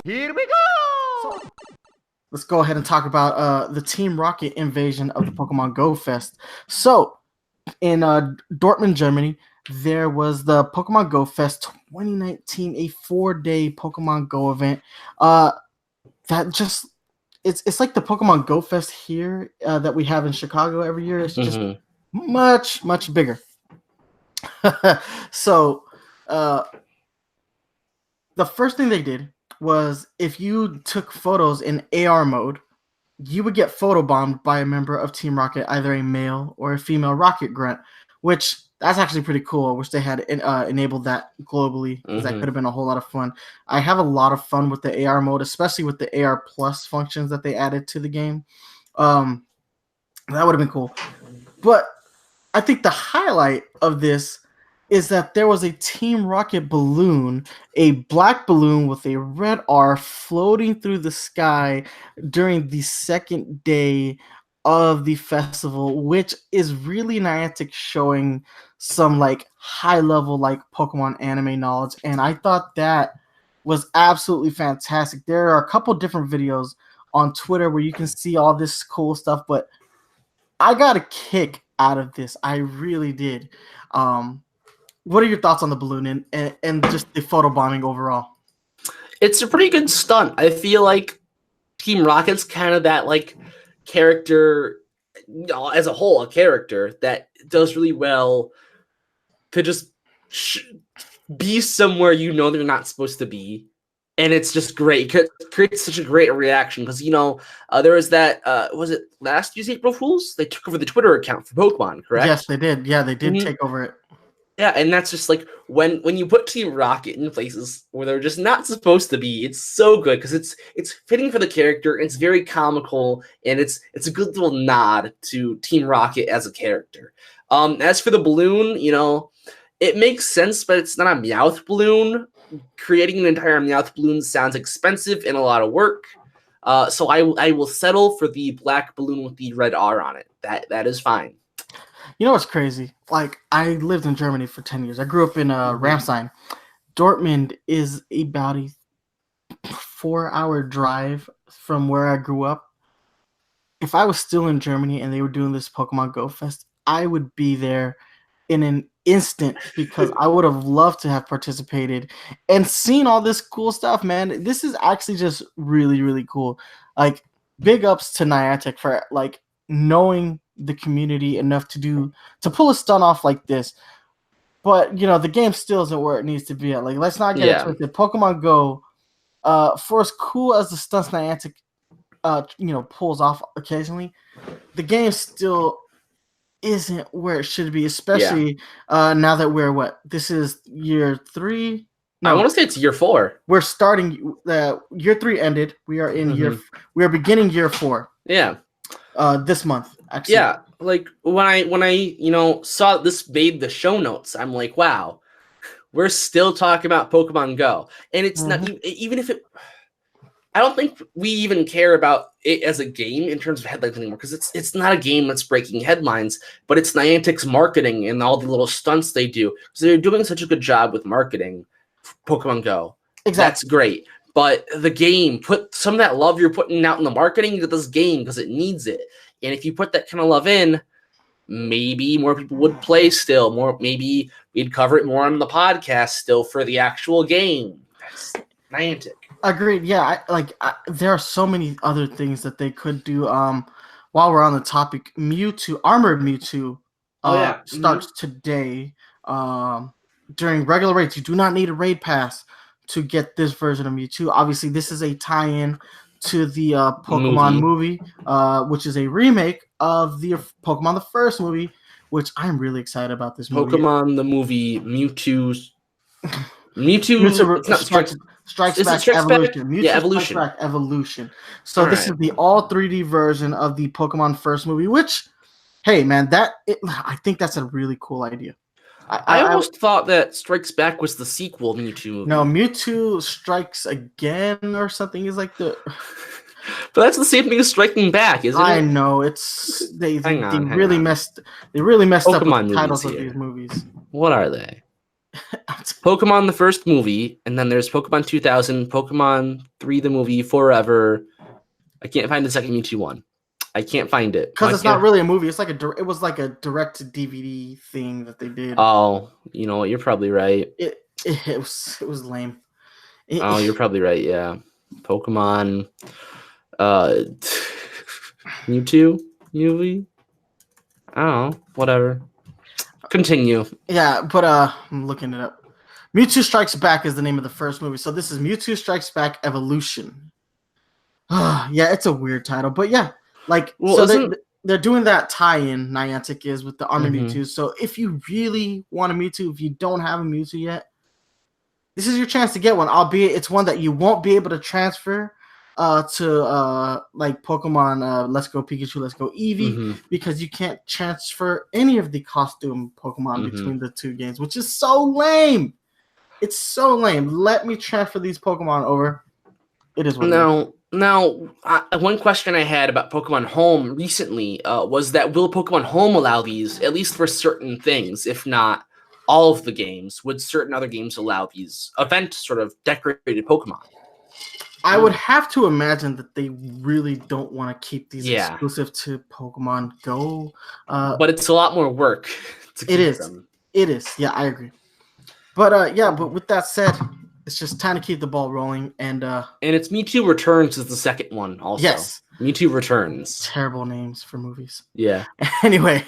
Here we go! So, let's go ahead and talk about the Team Rocket invasion of the Pokemon Go Fest. So, in Dortmund, Germany, there was the Pokemon Go Fest 2019, a 4-day Pokemon Go event. That just it's like the Pokemon Go Fest here that we have in Chicago every year. It's just much bigger. So, the first thing they did was if you took photos in AR mode, you would get photobombed by a member of Team Rocket, either a male or a female rocket grunt, which that's actually pretty cool. I wish they had enabled that globally, because that could have been a whole lot of fun. I have a lot of fun with the AR mode, especially with the AR Plus functions that they added to the game. That would have been cool. But I think the highlight of this is that there was a Team Rocket balloon, a black balloon with a red R floating through the sky during the second day of the festival, which is really Niantic showing some like high level like Pokemon anime knowledge. And I thought that was absolutely fantastic. There are a couple different videos on Twitter where you can see all this cool stuff, but I got a kick out of this. I really did. What are your thoughts on the balloon and just the photobombing overall? It's a pretty good stunt. I feel like Team Rocket's kind of that like character, as a whole, a character that does really well to just be somewhere you know they're not supposed to be. And it's just great. It creates such a great reaction because, there was that, was it last year's April Fools? They took over the Twitter account for Pokemon, correct? Yes, they did. Yeah, they did take over it. Yeah, and that's just like when you put Team Rocket in places where they're just not supposed to be, it's so good because it's fitting for the character. It's very comical, and it's a good little nod to Team Rocket as a character. As for the balloon, it makes sense, but it's not a Meowth balloon. Creating an entire Meowth balloon sounds expensive and a lot of work. So I will settle for the black balloon with the red R on it. That is fine. You know what's crazy? Like, I lived in Germany for 10 years. I grew up in Ramstein. Dortmund is about a 4-hour drive from where I grew up. If I was still in Germany and they were doing this Pokemon Go Fest, I would be there in an instant because I would have loved to have participated and seen all this cool stuff, man. This is actually just really, really cool. Like, big ups to Niantic for, like, knowing the community enough to pull a stunt off like this. But the game still isn't where it needs to be at. Like, let's not get it twisted. Pokemon Go, for as cool as the stunts Niantic pulls off occasionally, the game still isn't where it should be, especially now that this is year 3. No, I want to say it's year 4. We're starting year 3 ended. We are in we are beginning year 4. Yeah. This month, actually. Yeah, like when I saw this made the show notes, I'm like, wow, we're still talking about Pokemon Go, and it's not even if it. I don't think we even care about it as a game in terms of headlines anymore because it's not a game that's breaking headlines, but it's Niantic's marketing and all the little stunts they do. So they're doing such a good job with marketing Pokemon Go. Exactly, that's great. But the game, put some of that love you're putting out in the marketing into this game because it needs it. And if you put that kind of love in, maybe more people would play still. Maybe we'd cover it more on the podcast still for the actual game. That's Niantic. Agreed. Yeah, there are so many other things that they could do. While we're on the topic, Armored Mewtwo starts today. During regular raids, you do not need a raid pass to get this version of Mewtwo. Obviously, this is a tie-in to the Pokemon movie, which is a remake of the Pokemon the first movie, which I'm really excited about this movie. Pokemon the movie, Mewtwo Strikes Back Evolution. Mewtwo Evolution. Strikes Back Evolution. So this is the all 3D version of the Pokemon first movie, which, hey, man, I think that's a really cool idea. I almost thought that Strikes Back was the sequel Mewtwo movie. No, Mewtwo Strikes Again or something is like the... But that's the same thing as Striking Back, isn't I it? know it's they Hang on. really messed up Pokemon with the titles movies of here. these movies. What are they? Pokemon the first movie, and then there's Pokemon 2000, Pokemon 3 the movie, Forever. I can't find the second Mewtwo one. I can't find it. Because it's not really a movie. It's like it was like a direct to DVD thing that they did. Oh, you know what? You're probably right. It was lame. Oh, you're probably right. Yeah, Pokemon, Mewtwo movie. I don't know. Whatever. Continue. Yeah, but I'm looking it up. Mewtwo Strikes Back is the name of the first movie. So this is Mewtwo Strikes Back Evolution. Yeah, it's a weird title, but yeah, like they're doing that tie-in. Niantic is with the Army Mewtwo. So if you really want a Mewtwo, if you don't have a Mewtwo yet, this is your chance to get one. Albeit it's one that you won't be able to transfer to like Pokemon Let's Go Pikachu, Let's Go Eevee, because you can't transfer any of the costume Pokemon between the two games, which is so lame. It's so lame. Let me transfer these Pokemon over. It is what Now, one question I had about Pokemon Home recently was that will Pokemon Home allow these, at least for certain things, if not all of the games? Would certain other games allow these event sort of decorated Pokemon? I would have to imagine that they really don't want to keep these exclusive to Pokemon Go. But it's a lot more work to keep them. It is. Yeah, I agree. But but with that said, it's just time to keep the ball rolling. And it's Mewtwo Returns is the second one also. Yes. Mewtwo Returns. Terrible names for movies. Yeah. Anyway.